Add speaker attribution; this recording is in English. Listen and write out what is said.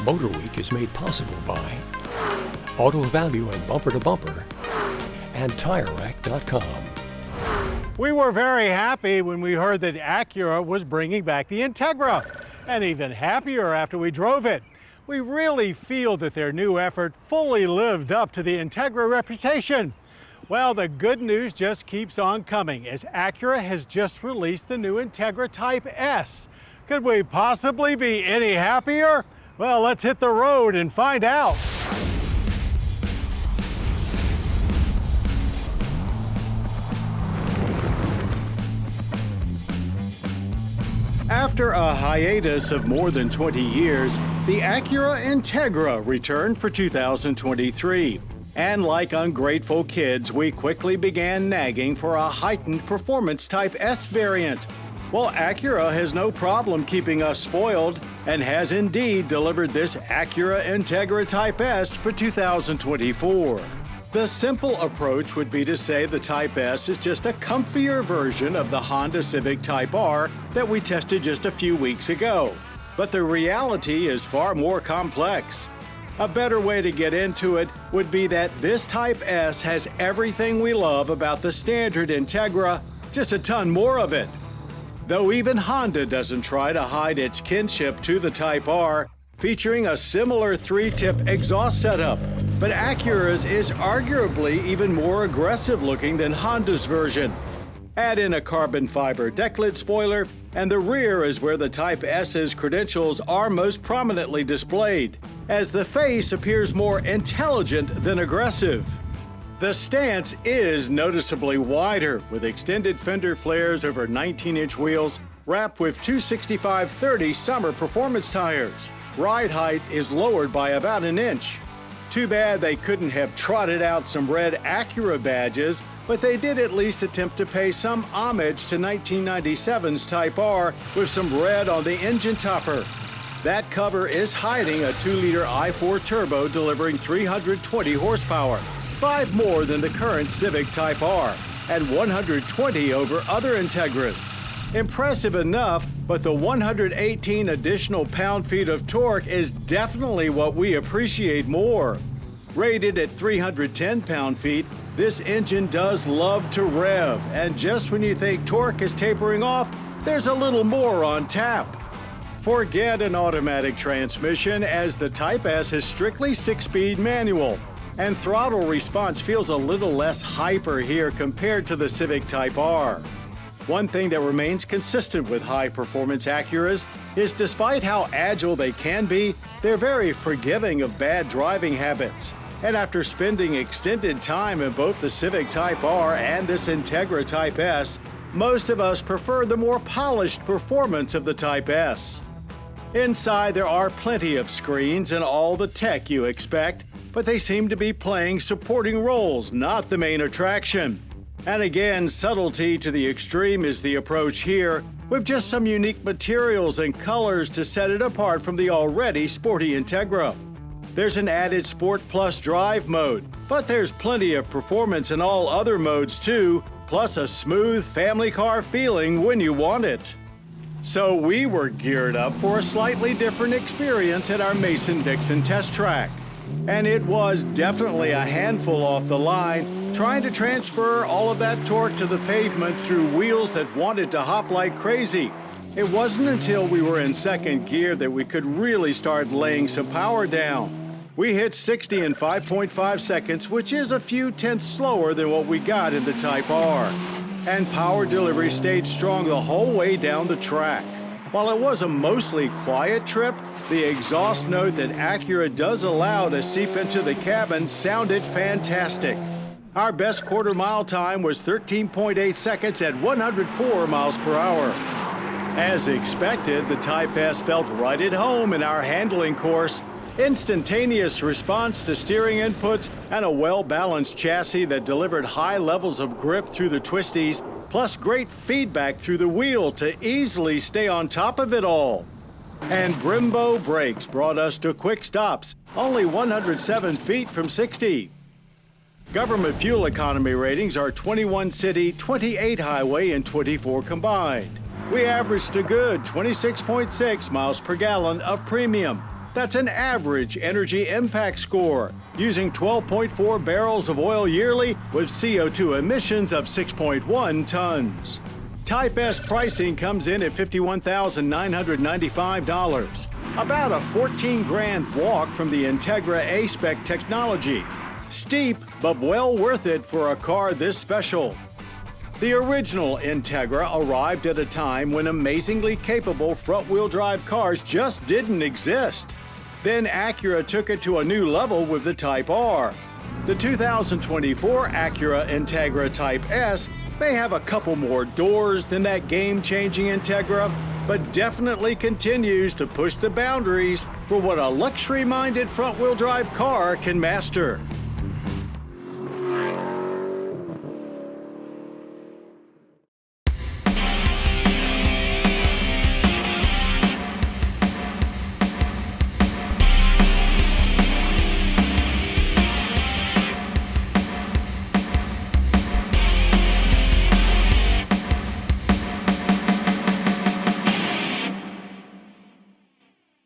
Speaker 1: MotorWeek is made possible by Auto Value and Bumper to Bumper and TireRack.com.
Speaker 2: We were very happy when we heard that Acura was bringing back the Integra, and even happier after we drove it. We really feel that their new effort fully lived up to the Integra reputation. Well, the good news just keeps on coming as Acura has just released the new Integra Type S. Could we possibly be any happier? Well, let's hit the road and find out. After a hiatus of more than 20 years, the Acura Integra returned for 2023. And like ungrateful kids, we quickly began nagging for a heightened performance Type S variant. Well, Acura has no problem keeping us spoiled and has indeed delivered this Acura Integra Type S for 2024. The simple approach would be to say the Type S is just a comfier version of the Honda Civic Type R that we tested just a few weeks ago. But the reality is far more complex. A better way to get into it would be that this Type S has everything we love about the standard Integra, just a ton more of it. Though even Honda doesn't try to hide its kinship to the Type R, featuring a similar 3-tip exhaust setup. But Acura's is arguably even more aggressive looking than Honda's version. Add in a carbon fiber deck lid spoiler, and the rear is where the Type S's credentials are most prominently displayed, as the face appears more intelligent than aggressive. The stance is noticeably wider, with extended fender flares over 19-inch wheels wrapped with 265/30 summer performance tires. Ride height is lowered by about an inch. Too bad they couldn't have trotted out some red Acura badges, but they did at least attempt to pay some homage to 1997's Type R with some red on the engine topper. That cover is hiding a 2-liter i4 turbo delivering 320 horsepower, 5 more than the current Civic Type R, and 120 over other Integras. Impressive enough, but the 118 additional pound-feet of torque is definitely what we appreciate more. Rated at 310 pound-feet, this engine does love to rev, and just when you think torque is tapering off, there's a little more on tap. Forget an automatic transmission, as the Type S is strictly 6-speed manual, and throttle response feels a little less hyper here compared to the Civic Type R. One thing that remains consistent with high-performance Acuras is despite how agile they can be, they're very forgiving of bad driving habits. And after spending extended time in both the Civic Type R and this Integra Type S, most of us prefer the more polished performance of the Type S. Inside, there are plenty of screens and all the tech you expect, but they seem to be playing supporting roles, not the main attraction. And again, subtlety to the extreme is the approach here, with just some unique materials and colors to set it apart from the already sporty Integra. There's an added Sport Plus drive mode, but there's plenty of performance in all other modes too, plus a smooth family car feeling when you want it. So we were geared up for a slightly different experience at our Mason-Dixon test track. And it was definitely a handful off the line, trying to transfer all of that torque to the pavement through wheels that wanted to hop like crazy. It wasn't until we were in second gear that we could really start laying some power down. We hit 60 in 5.5 seconds, which is a few tenths slower than what we got in the Type R. And power delivery stayed strong the whole way down the track. While it was a mostly quiet trip, the exhaust note that Acura does allow to seep into the cabin sounded fantastic. Our best quarter-mile time was 13.8 seconds at 104 miles per hour. As expected, the Type S felt right at home in our handling course. Instantaneous response to steering inputs and a well-balanced chassis that delivered high levels of grip through the twisties, plus great feedback through the wheel to easily stay on top of it all. And Brembo brakes brought us to quick stops, only 107 feet from 60. Government fuel economy ratings are 21 city, 28 highway, and 24 combined. We averaged a good 26.6 miles per gallon of premium. That's an average energy impact score, using 12.4 barrels of oil yearly with CO2 emissions of 6.1 tons. Type S pricing comes in at $51,995, about a 14 grand walk from the Integra A-Spec technology. Steep, but well worth it for a car this special. The original Integra arrived at a time when amazingly capable front-wheel drive cars just didn't exist. Then Acura took it to a new level with the Type R. The 2024 Acura Integra Type S may have a couple more doors than that game-changing Integra, but definitely continues to push the boundaries for what a luxury-minded front-wheel drive car can master.